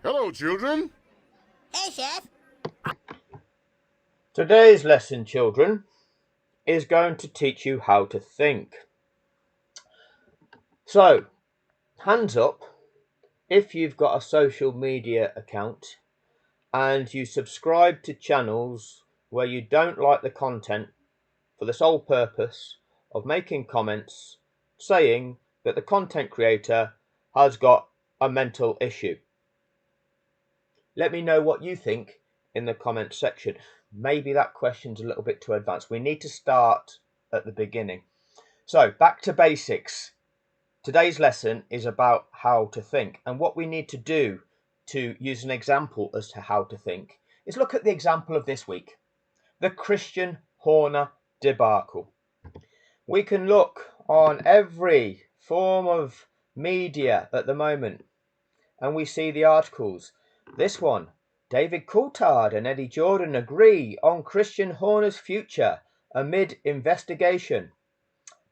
Hello, children. Hey, Chef. Today's lesson, children, is going to teach you how to think. So, hands up if you've got a social media account and you subscribe to channels where you don't like the content for the sole purpose of making comments saying that the content creator has got a mental issue. Let me know what you think in the comments section. Maybe that question's a little bit too advanced. We need to start at the beginning. So, back to basics. Today's lesson is about how to think, and what we need to do to use an example as to how to think is look at the example of this week, the Christian Horner debacle. We can look on every form of media at the moment and we see the articles. This one, David Coulthard and Eddie Jordan agree on Christian Horner's future amid investigation.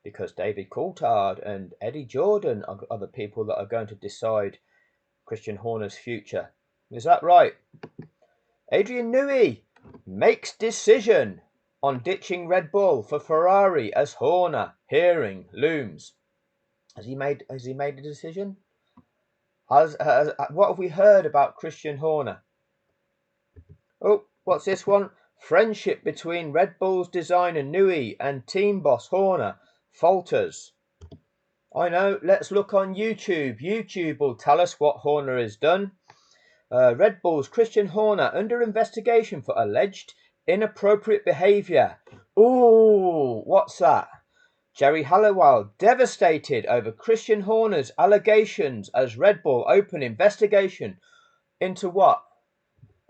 Because David Coulthard and Eddie Jordan are the people that are going to decide Christian Horner's future. Is that right? Adrian Newey makes decision on ditching Red Bull for Ferrari as Horner hearing looms. Has he made a decision? What have we heard about Christian Horner? Oh, what's this one? Friendship between Red Bull's designer Newey and team boss Horner falters. I know, let's look on YouTube. YouTube will tell us what Horner has done. Red Bull's Christian Horner under investigation for alleged inappropriate behaviour. Ooh, what's that? Jerry Halliwell devastated over Christian Horner's allegations as Red Bull open investigation into what?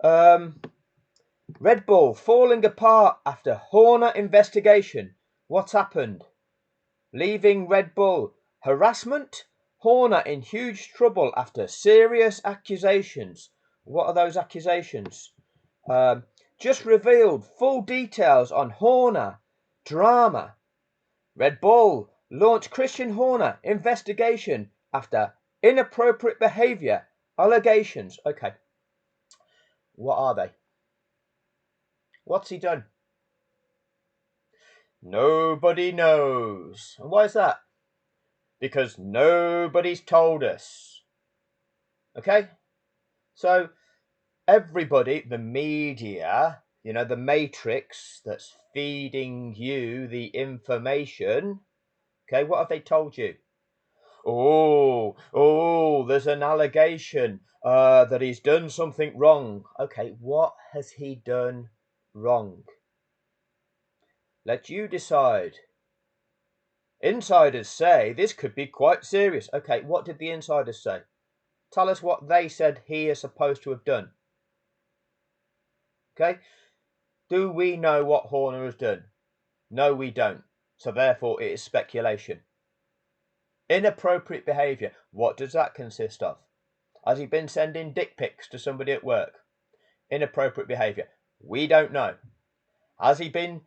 Red Bull falling apart after Horner investigation. What's happened? Leaving Red Bull. Harassment? Horner in huge trouble after serious accusations. What are those accusations? Just revealed full details on Horner drama. Red Bull launched Christian Horner investigation after inappropriate behaviour allegations. Okay. What are they? What's he done? Nobody knows. And why is that? Because nobody's told us. Okay? So, everybody, the media, the matrix that's feeding you the information, okay, what have they told you? Oh, there's an allegation that he's done something wrong. Okay, what has he done wrong? Let you decide. Insiders say this could be quite serious. Okay, what did the insiders say? Tell us what they said he is supposed to have done. Okay, do we know what Horner has done? No, we don't. So therefore it is speculation. Inappropriate behaviour. What does that consist of? Has he been sending dick pics to somebody at work? Inappropriate behaviour. We don't know. Has he been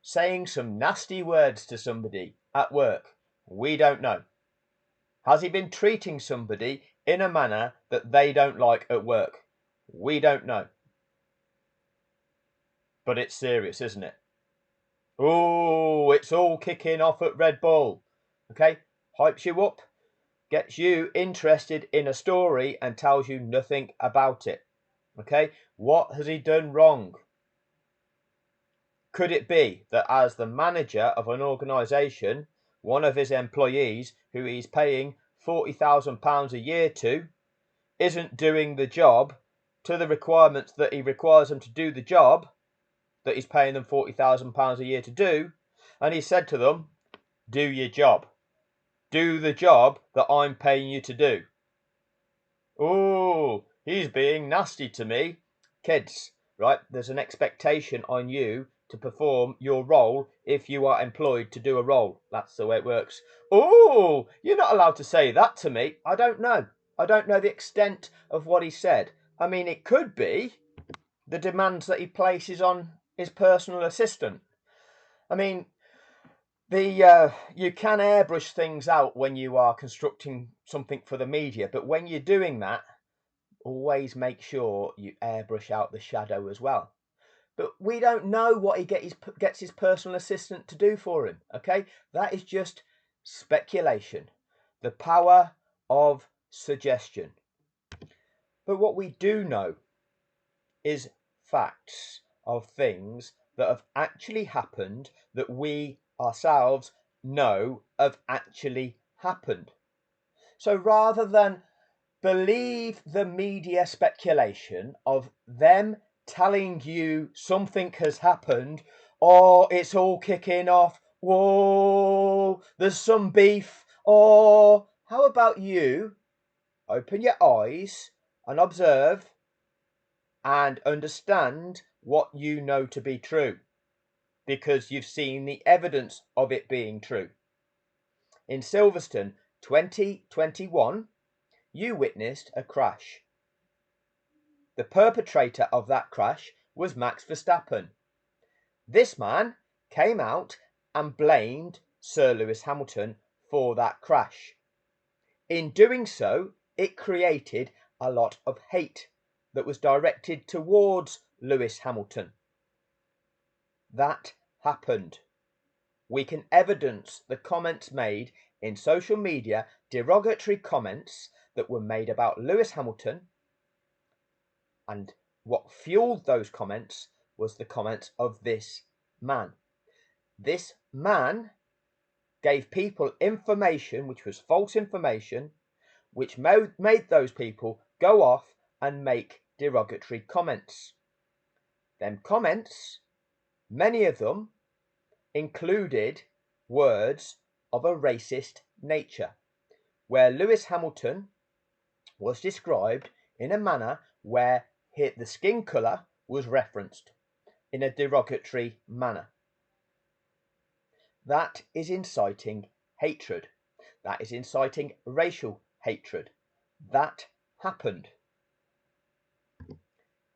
saying some nasty words to somebody at work? We don't know. Has he been treating somebody in a manner that they don't like at work? We don't know. But it's serious, isn't it? Oh, it's all kicking off at Red Bull. Okay, hypes you up, gets you interested in a story and tells you nothing about it. Okay, what has he done wrong? Could it be that as the manager of an organisation, one of his employees, who he's paying £40,000 a year to, isn't doing the job to the requirements that he requires them to do the job that he's paying them £40,000 a year to do, and he said to them, do your job. Do the job that I'm paying you to do. Oh, he's being nasty to me. Kids, right, there's an expectation on you to perform your role if you are employed to do a role. That's the way it works. Oh, you're not allowed to say that to me. I don't know. I don't know the extent of what he said. I mean, it could be the demands that he places on his personal assistant. I mean, you can airbrush things out when you are constructing something for the media, but when you're doing that, always make sure you airbrush out the shadow as well. But we don't know what he gets his personal assistant to do for him, okay? That is just speculation. The power of suggestion. But what we do know is facts of things that have actually happened that we ourselves know have actually happened. So rather than believe the media speculation of them telling you something has happened, or it's all kicking off, whoa, there's some beef, or how about you open your eyes and observe and understand what you know to be true, because you've seen the evidence of it being true. In Silverstone 2021, you witnessed a crash. The perpetrator of that crash was Max Verstappen. This man came out and blamed Sir Lewis Hamilton for that crash. In doing so, it created a lot of hate that was directed towards Lewis Hamilton. That happened. We can evidence the comments made in social media, derogatory comments that were made about Lewis Hamilton, and what fueled those comments was the comments of this man. This man gave people information which was false information, which made those people go off and make derogatory comments. Them comments, many of them, included words of a racist nature, where Lewis Hamilton was described in a manner where the skin colour was referenced in a derogatory manner. That is inciting hatred. That is inciting racial hatred. That happened.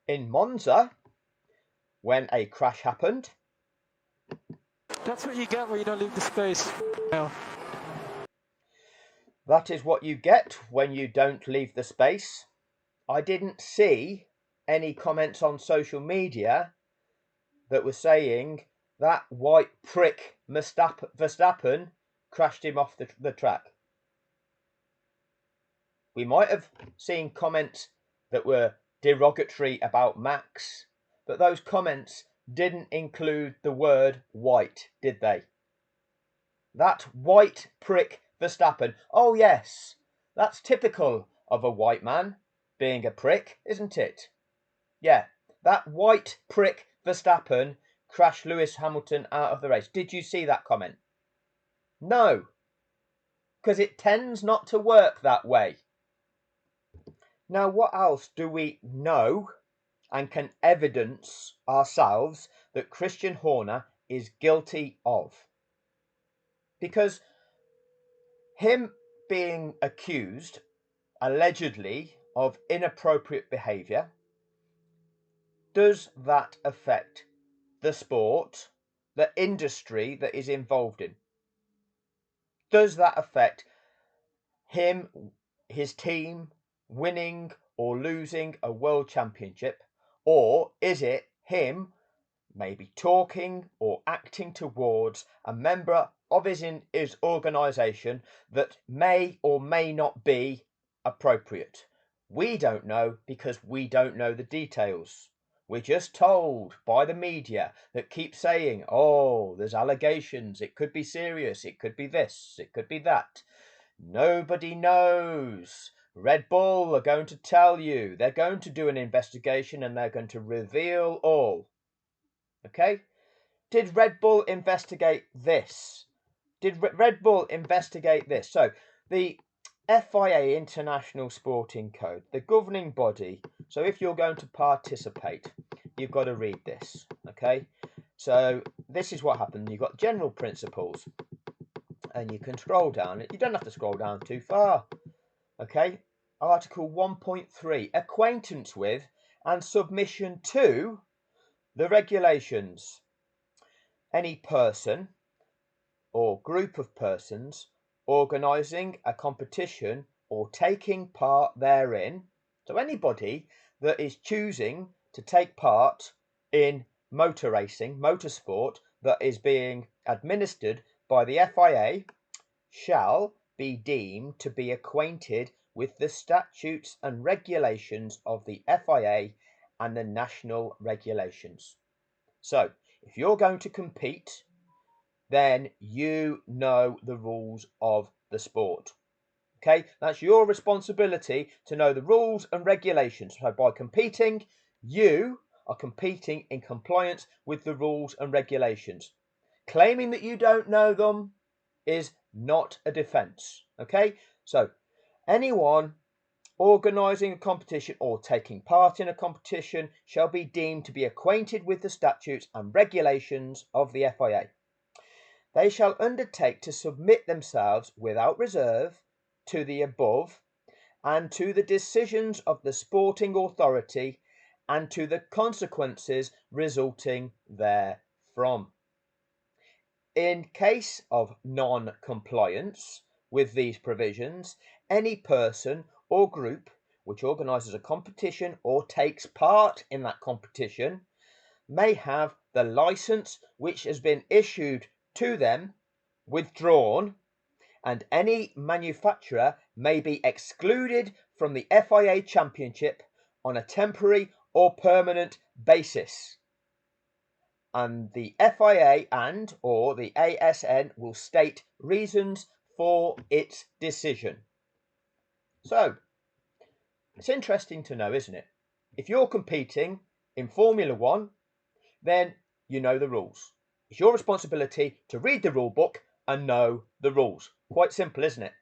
In Monza, when a crash happened, that's what you get when you don't leave the space. That is what you get when you don't leave the space. I didn't see any comments on social media that were saying that white prick Verstappen crashed him off the track. We might have seen comments that were derogatory about Max, but those comments didn't include the word white, did they? That white prick Verstappen. Oh yes, that's typical of a white man being a prick, isn't it? Yeah, that white prick Verstappen crashed Lewis Hamilton out of the race. Did you see that comment? No, because it tends not to work that way. Now, what else do we know and can evidence ourselves that Christian Horner is guilty of? Because him being accused, allegedly, of inappropriate behaviour, does that affect the sport, the industry that is involved in? Does that affect him, his team, winning or losing a world championship? Or is it him maybe talking or acting towards a member of his organisation that may or may not be appropriate? We don't know, because we don't know the details. We're just told by the media that keep saying, oh, there's allegations, it could be serious, it could be this, it could be that. Nobody knows. Red Bull are going to tell you. They're going to do an investigation and they're going to reveal all. Okay? Did Red Bull investigate this? Did Red Bull investigate this? So, the FIA, International Sporting Code, the governing body. So, if you're going to participate, you've got to read this. Okay? So, this is what happened. You've got general principles. And you can scroll down. You don't have to scroll down too far. Okay? Article 1.3. Acquaintance with and submission to the regulations. Any person or group of persons organising a competition or taking part therein. So anybody that is choosing to take part in motor racing, motorsport, that is being administered by the FIA shall be deemed to be acquainted with the statutes and regulations of the FIA and the national regulations. So if you're going to compete, then you know the rules of the sport. Okay, that's your responsibility to know the rules and regulations. So by competing, you are competing in compliance with the rules and regulations. Claiming that you don't know them is not a defence. Okay, so anyone organising a competition or taking part in a competition shall be deemed to be acquainted with the statutes and regulations of the FIA. They shall undertake to submit themselves without reserve to the above and to the decisions of the sporting authority and to the consequences resulting therefrom. In case of non-compliance with these provisions, any person or group which organises a competition or takes part in that competition may have the licence which has been issued to them withdrawn, and any manufacturer may be excluded from the FIA Championship on a temporary or permanent basis. And the FIA and or the ASN will state reasons for its decision. So, it's interesting to know, isn't it? If you're competing in Formula One, then you know the rules. It's your responsibility to read the rule book and know the rules. Quite simple, isn't it?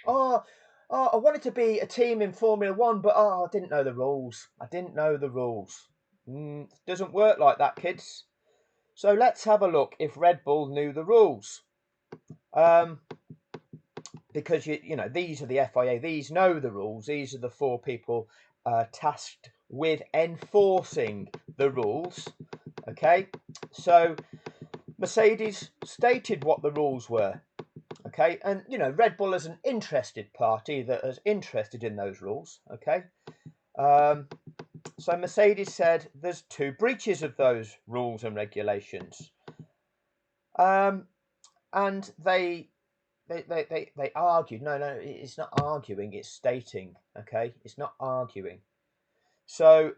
Oh, I wanted to be a team in Formula One, but I didn't know the rules. I didn't know the rules. Doesn't work like that, kids. So let's have a look if Red Bull knew the rules. Because you know these are the FIA. These know the rules. These are the four people tasked with enforcing the rules. Okay, so Mercedes stated what the rules were. Okay, and you know Red Bull is an interested party that is interested in those rules. Okay, so Mercedes said there's two breaches of those rules and regulations, and they argued. No, it's not arguing. It's stating. Okay, it's not arguing. So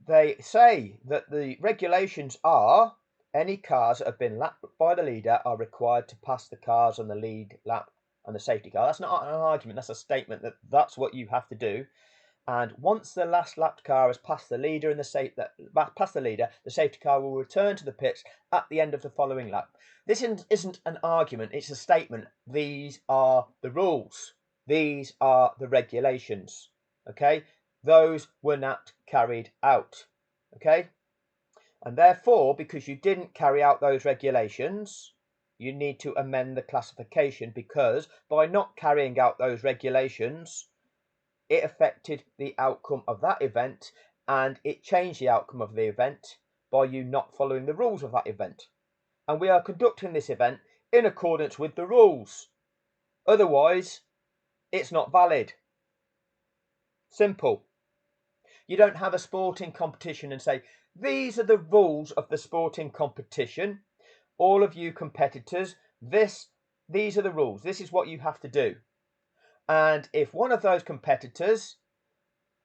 they say that the regulations are any cars that have been lapped by the leader are required to pass the cars on the lead lap and the safety car. That's not an argument. That's a statement that that's what you have to do. And once the last lapped car has passed the leader and the safety car will return to the pits at the end of the following lap. This isn't an argument, it's a statement. These are the rules. These are the regulations. Okay? Those were not carried out. Okay? And therefore, because you didn't carry out those regulations, you need to amend the classification, because by not carrying out those regulations, it affected the outcome of that event, and it changed the outcome of the event by you not following the rules of that event. And we are conducting this event in accordance with the rules. Otherwise, it's not valid. Simple. You don't have a sporting competition and say, these are the rules of the sporting competition. All of you competitors, these are the rules. This is what you have to do. And if one of those competitors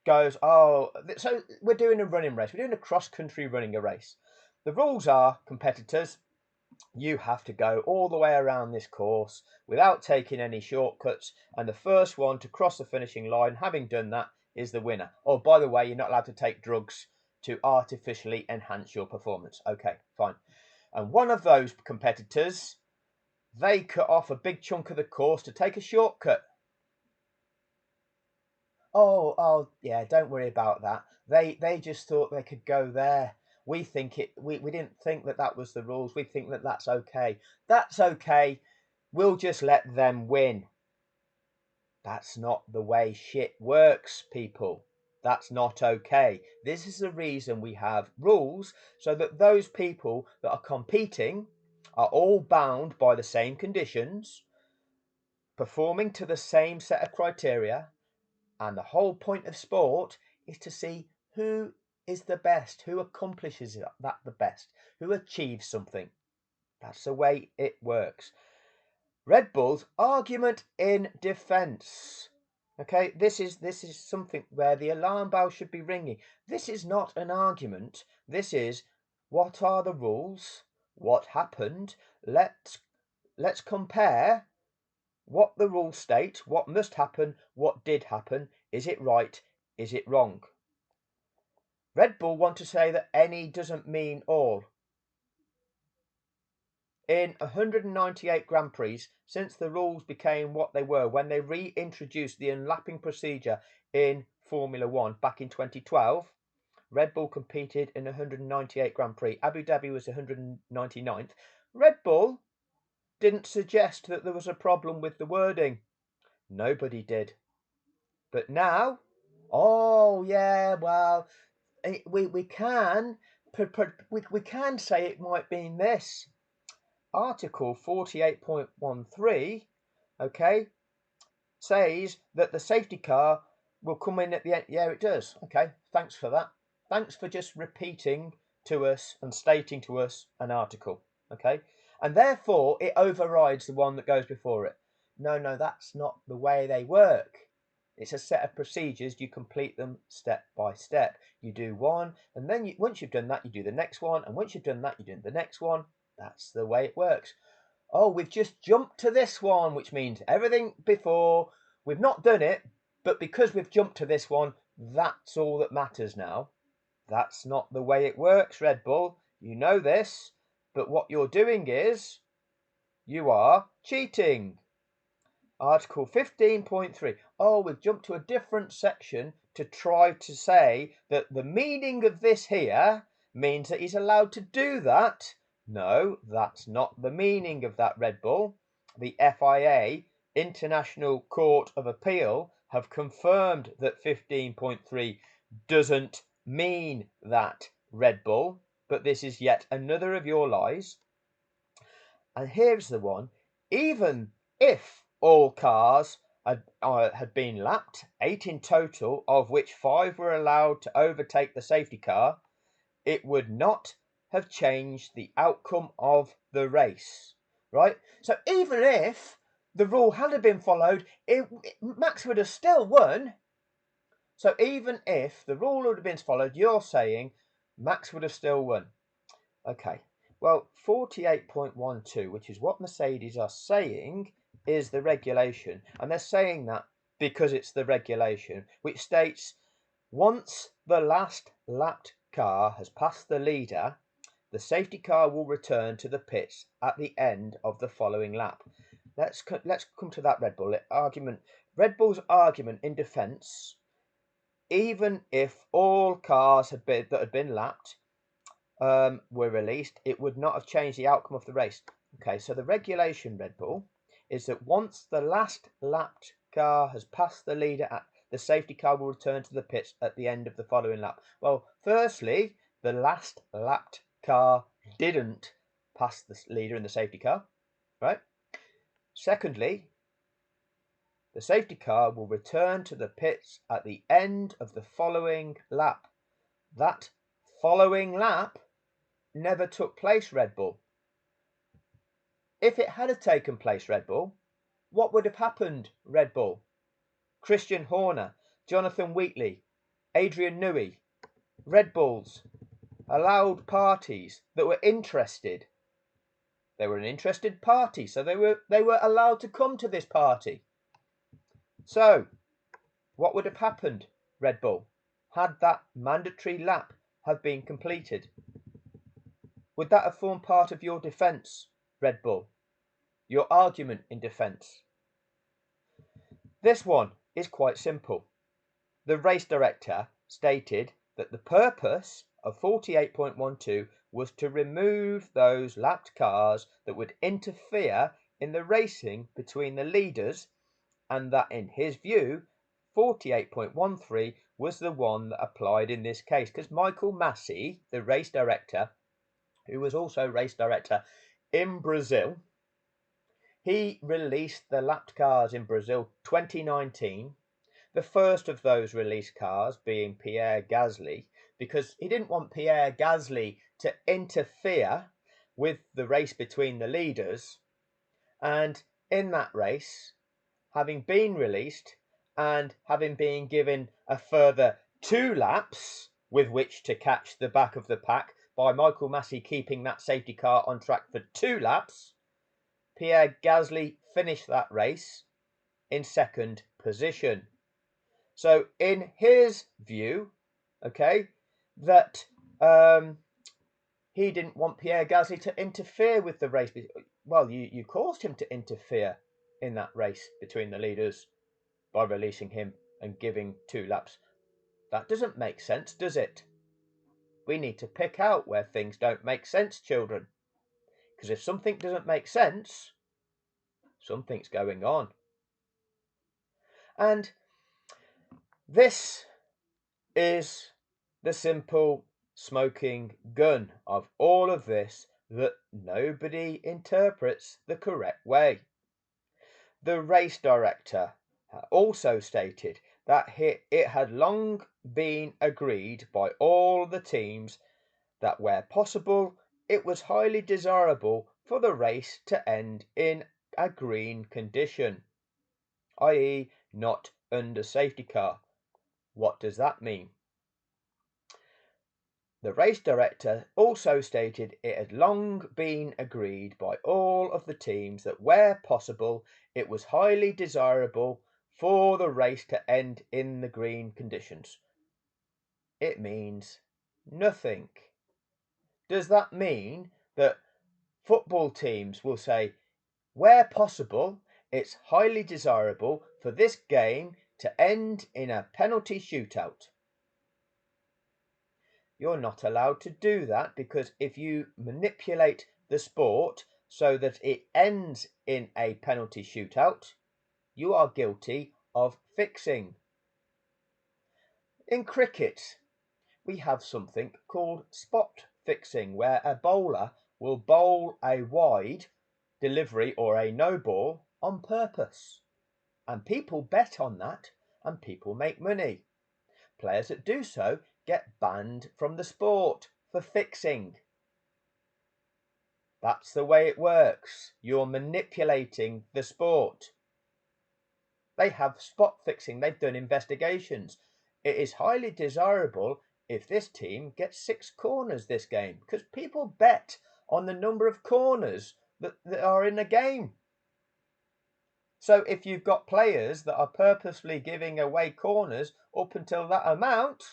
goes, oh, so we're doing a running race. We're doing a cross-country running race. The rules are, competitors, you have to go all the way around this course without taking any shortcuts. And the first one to cross the finishing line, having done that, is the winner. Oh, by the way, you're not allowed to take drugs to artificially enhance your performance. Okay, fine. And one of those competitors, they cut off a big chunk of the course to take a shortcut. Oh, yeah, don't worry about that. They just thought they could go there. We didn't think that was the rules. We think that that's okay. That's okay. We'll just let them win. That's not the way shit works, people. That's not okay. This is the reason we have rules, so that those people that are competing are all bound by the same conditions, performing to the same set of criteria, And the whole point of sport is to see who is the best, who accomplishes that the best, who achieves something. That's the way it works. Red Bull's argument in defence. Okay, this is something where the alarm bell should be ringing. This is not an argument. This is, what are the rules? What happened? Let's compare what the rules state, what must happen, what did happen. Is it right? Is it wrong? Red Bull want to say that any doesn't mean all. In 198 Grand Prix, since the rules became what they were, when they reintroduced the unlapping procedure in Formula One back in 2012, Red Bull competed in 198 Grand Prix. Abu Dhabi was 199th. Red Bull didn't suggest that there was a problem with the wording. Nobody did. But now, oh yeah, well, we can say it might mean this. Article 48.13, okay, says that the safety car will come in at the end. Yeah, it does. Okay, thanks for that. Thanks for just repeating to us and stating to us an article. Okay, and therefore it overrides the one that goes before it. No, that's not the way they work. It's a set of procedures. You complete them step by step. You do one, and then once you've done that, you do the next one, and once you've done that, you do the next one. That's the way it works. Oh, we've just jumped to this one, which means everything before, we've not done it, but because we've jumped to this one, that's all that matters now. That's not the way it works, Red Bull. You know this, but what you're doing is you are cheating. Article 15.3. Oh, we've jumped to a different section to try to say that the meaning of this here means that he's allowed to do that. No, that's not the meaning of that, Red Bull. The FIA, International Court of Appeal, have confirmed that 15.3 doesn't mean that, Red Bull, but this is yet another of your lies. And here's the one. Even if all cars had been lapped, 8 in total, of which 5 were allowed to overtake the safety car, it would not have changed the outcome of the race, right? So even if the rule had been followed, Max would have still won. So even if the rule would have been followed, you're saying Max would have still won. Okay, well, 48.12, which is what Mercedes are saying, is the regulation. And they're saying that because it's the regulation, which states once the last lapped car has passed the leader, the safety car will return to the pits at the end of the following lap. Let's come to that Red Bull argument. Red Bull's argument in defence, even if all cars that had been lapped were released, it would not have changed the outcome of the race. Okay, so the regulation, Red Bull, is that once the last lapped car has passed the leader, the safety car will return to the pits at the end of the following lap. Well, firstly, the last lapped car didn't pass the leader in the safety car, right? Secondly, the safety car will return to the pits at the end of the following lap. That following lap never took place, Red Bull. If it had taken place, Red Bull, what would have happened, Red Bull? Christian Horner, Jonathan Wheatley, Adrian Newey, Red Bulls allowed parties that were interested. They were an interested party, so they were allowed to come to this party. So, what would have happened, Red Bull, had that mandatory lap have been completed? Would that have formed part of your defence, Red Bull? Your argument in defence? This one is quite simple. The race director stated that the purpose of 48.12 was to remove those lapped cars that would interfere in the racing between the leaders, and that in his view 48.13 was the one that applied in this case, because Michael Masi, the race director, who was also race director in Brazil, he released the lapped cars in Brazil 2019. The first of those released cars being Pierre Gasly, because he didn't want Pierre Gasly to interfere with the race between the leaders. And in that race, having been released and having been given a further 2 laps with which to catch the back of the pack by Michael Masi keeping that safety car on track for 2 laps, Pierre Gasly finished that race in 2nd position. So in his view, okay, that he didn't want Pierre Gasly to interfere with the race. Well, you caused him to interfere in that race between the leaders by releasing him and giving 2 laps. That doesn't make sense, does it? We need to pick out where things don't make sense, children. Because if something doesn't make sense, something's going on. And this is the simple smoking gun of all of this that nobody interprets the correct way. The race director also stated that it had long been agreed by all the teams that where possible it was highly desirable for the race to end in a green condition, i.e. not under safety car. What does that mean? The race director also stated it had long been agreed by all of the teams that where possible it was highly desirable for the race to end in the green conditions. It means nothing. Does that mean that football teams will say, where possible, it's highly desirable for this game to end in a penalty shootout? You're not allowed to do that, because if you manipulate the sport so that it ends in a penalty shootout, you are guilty of fixing. In cricket, we have something called spot fixing, where a bowler will bowl a wide delivery or a no ball on purpose. And people bet on that, and people make money. Players that do so get banned from the sport for fixing. That's the way it works. You're manipulating the sport. They have spot fixing. They've done investigations. It is highly desirable if this team gets 6 corners this game, because people bet on the number of corners that are in a game. So if you've got players that are purposely giving away corners up until that amount,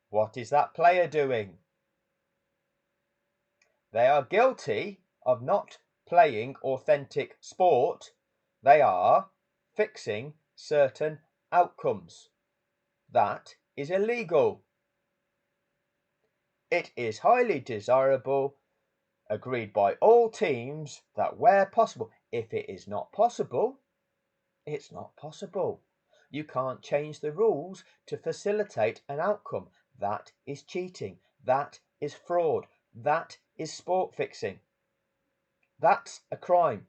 what is that player doing? They are guilty of not playing authentic sport. They are fixing certain outcomes. That is illegal. It is highly desirable, agreed by all teams, that where possible. If it is not possible, it's not possible. You can't change the rules to facilitate an outcome. That is cheating. That is fraud. That is sport fixing. That's a crime.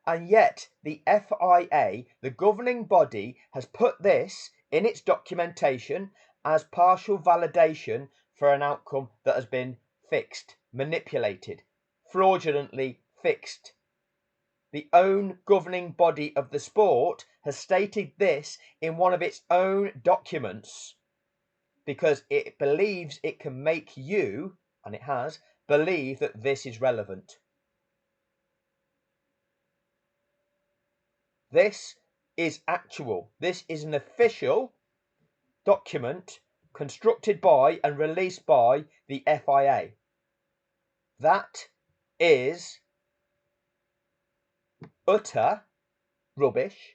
And yet the FIA, the governing body, has put this in its documentation as partial validation for an outcome that has been fixed, manipulated, fraudulently fixed. The own governing body of the sport has stated this in one of its own documents because it believes it can make you, and it has, believe that this is relevant. This is actual. This is an official document constructed by and released by the FIA. That is utter rubbish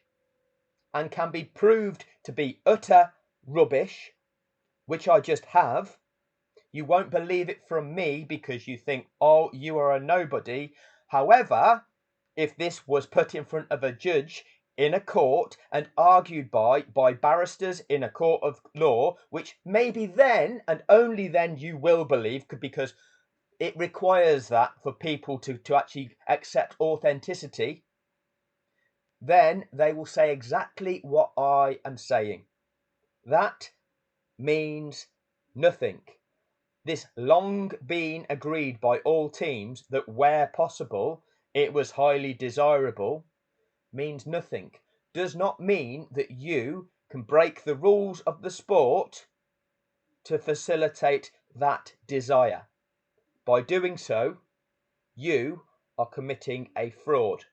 and can be proved to be utter rubbish, which I just have. You won't believe it from me because you think, oh, you are a nobody. However, if this was put in front of a judge in a court and argued by barristers in a court of law, which maybe then and only then you will believe, because it requires that for people to actually accept authenticity, then they will say exactly what I am saying. That means nothing. This long been agreed by all teams that where possible it was highly desirable means nothing. Does not mean that you can break the rules of the sport to facilitate that desire. By doing so, you are committing a fraud.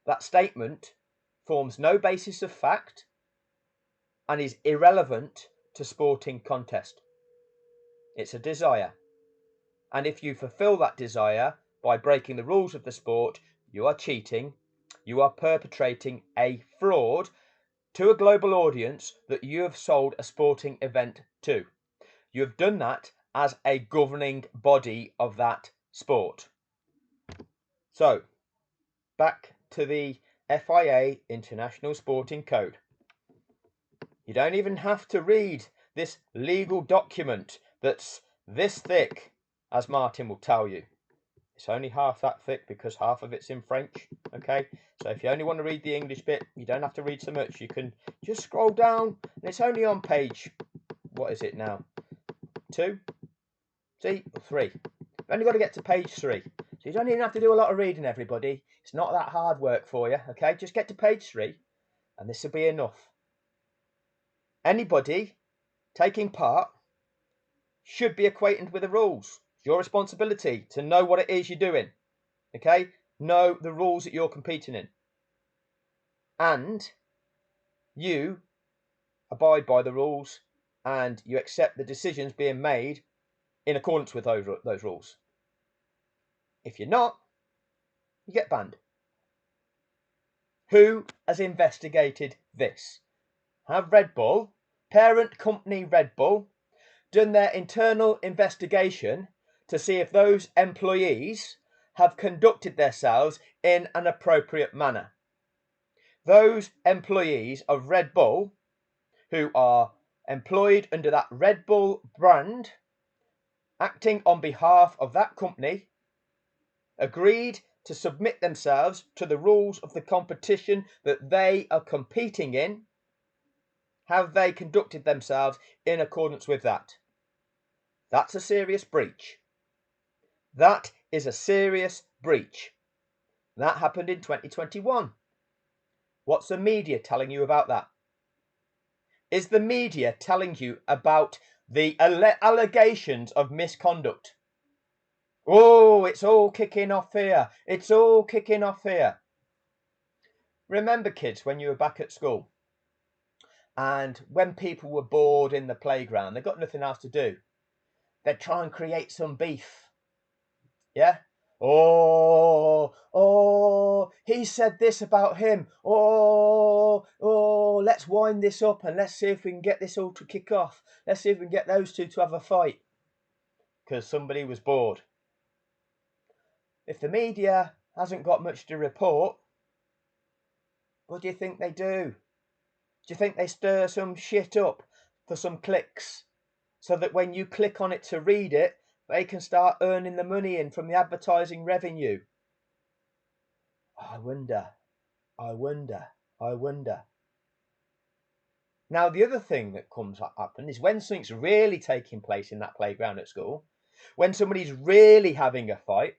That statement forms no basis of fact and is irrelevant to sporting contest. It's a desire. And if you fulfill that desire by breaking the rules of the sport, you are cheating, you are perpetrating a fraud to a global audience that you have sold a sporting event to. You have done that as a governing body of that sport. So, back to the FIA International Sporting Code. You don't even have to read this legal document that's this thick, as Martin will tell you. It's only half that thick because half of it's in French, okay? So if you only want to read the English bit, you don't have to read so much. You can just scroll down, and it's only on page, what is it now? 2? See? Or 3. You've only got to get to page 3. So you don't even have to do a lot of reading, everybody. It's not that hard work for you, okay? Just get to page 3, and this will be enough. Anybody taking part should be acquainted with the rules. It's your responsibility to know what it is you're doing. Okay? Know the rules that you're competing in. And you abide by the rules and you accept the decisions being made in accordance with those rules. If you're not, you get banned. Who has investigated this? Have Red Bull, parent company Red Bull, done their internal investigation to see if those employees have conducted themselves in an appropriate manner? Those employees of Red Bull who are employed under that Red Bull brand, acting on behalf of that company, agreed to submit themselves to the rules of the competition that they are competing in. Have they conducted themselves in accordance with that? That's a serious breach. That is a serious breach. That happened in 2021. What's the media telling you about that? Is the media telling you about the allegations of misconduct? Oh, it's all kicking off here. It's all kicking off here. Remember, kids, when you were back at school and when people were bored in the playground, they got nothing else to do. They'd try and create some beef. Yeah? Oh, he said this about him. Let's wind this up and let's see if we can get this all to kick off. Let's see if we can get those two to have a fight. Because somebody was bored. If the media hasn't got much to report, what do you think they do? Do you think they stir some shit up for some clicks so that when you click on it to read it, they can start earning the money in from the advertising revenue? I wonder. Now, the other thing that comes happen is when something's really taking place in that playground at school, when somebody's really having a fight,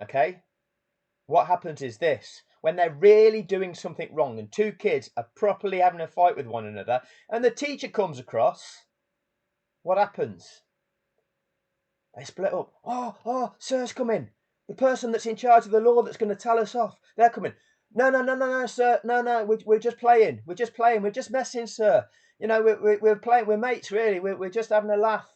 okay, what happens is this. When they're really doing something wrong and two kids are properly having a fight with one another and the teacher comes across, what happens? They split up. Oh, sir's coming. The person that's in charge of the law that's going to tell us off, they're coming. No, sir. No, we're just playing. We're just messing, sir. You know, we're playing. We're mates, really. We're just having a laugh,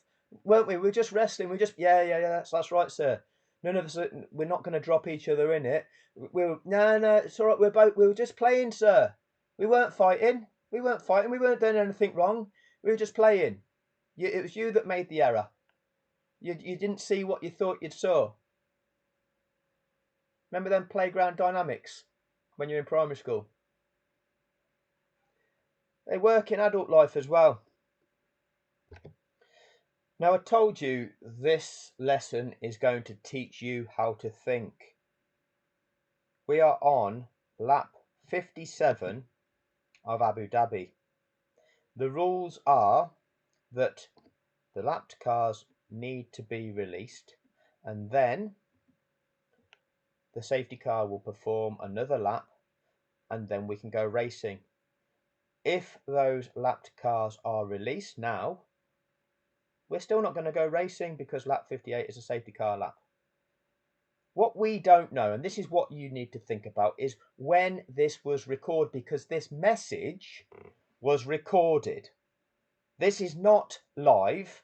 weren't we? We're just wrestling. Yeah. That's right, sir. None of us. We're not going to drop each other in it. No. It's all right. We were just playing, sir. We weren't fighting. We weren't doing anything wrong. We were just playing. It was you that made the error. You didn't see what you thought you'd saw. Remember them playground dynamics when you're in primary school? They work in adult life as well. Now, I told you this lesson is going to teach you how to think. We are on lap 57 of Abu Dhabi. The rules are that the lapped cars need to be released, and then the safety car will perform another lap, and then we can go racing. If those lapped cars are released now, we're still not going to go racing because lap 58 is a safety car lap. What we don't know, and this is what you need to think about, is when this was recorded, because this message was recorded. This is not live,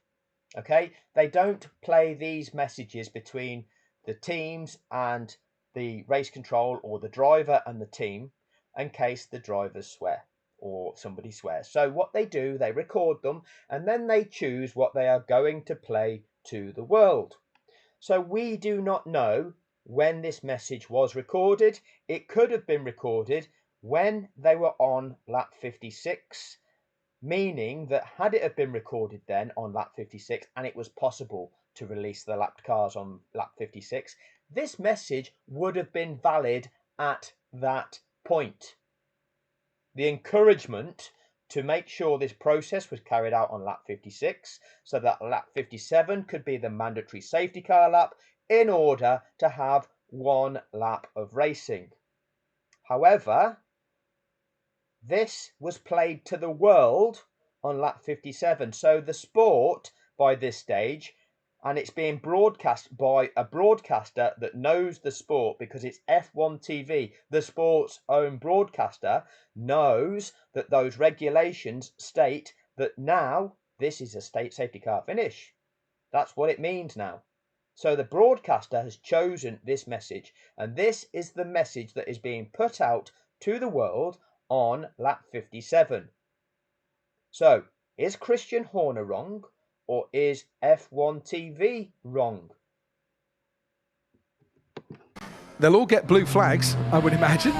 okay? They don't play these messages between the teams and the race control, or the driver and the team, in case the drivers swear or somebody swears. So what they do, they record them, and then they choose what they are going to play to the world. So we do not know when this message was recorded. It could have been recorded when they were on lap 56, meaning that had it have been recorded then on lap 56 and it was possible to release the lapped cars on lap 56, this message would have been valid at that point. The encouragement to make sure this process was carried out on lap 56, so that lap 57 could be the mandatory safety car lap in order to have one lap of racing. However, this was played to the world on lap 57, so the sport by this stage, and it's being broadcast by a broadcaster that knows the sport, because it's F1 TV, the sport's own broadcaster, knows that those regulations state that now this is a state safety car finish. That's what it means now. So the broadcaster has chosen this message, and this is the message that is being put out to the world on lap 57. So, is Christian Horner wrong, or is F1 TV wrong? They'll all get blue flags, I would imagine.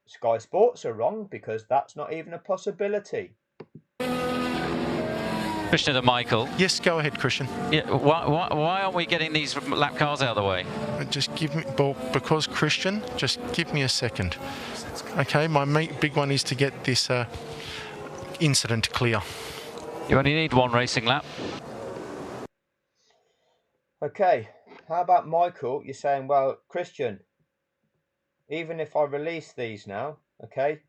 Sky Sports are wrong, because that's not even a possibility. Christian and Michael. Yes, go ahead, Christian. Yeah, why aren't we getting these lap cars out of the way? Just give me, well, because Christian, just give me a second. Okay, my big one is to get this incident clear. You only need one racing lap. Okay, how about Michael? You're saying, well, Christian, even if I release these now, okay,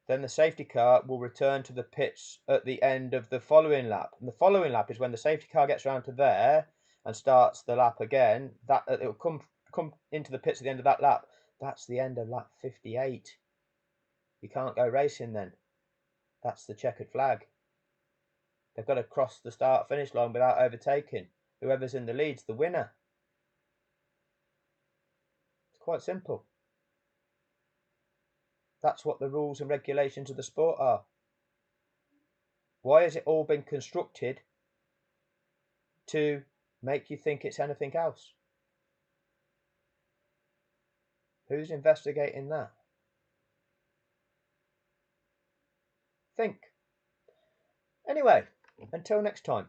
then the safety car will return to the pits at the end of the following lap. And the following lap is when the safety car gets around to there and starts the lap again. That it will come into the pits at the end of that lap. That's the end of lap 58. You can't go racing then. That's the checkered flag. They've got to cross the start-finish line without overtaking. Whoever's in the lead's the winner. It's quite simple. That's what the rules and regulations of the sport are. Why has it all been constructed to make you think it's anything else? Who's investigating that? Think. Anyway, until next time.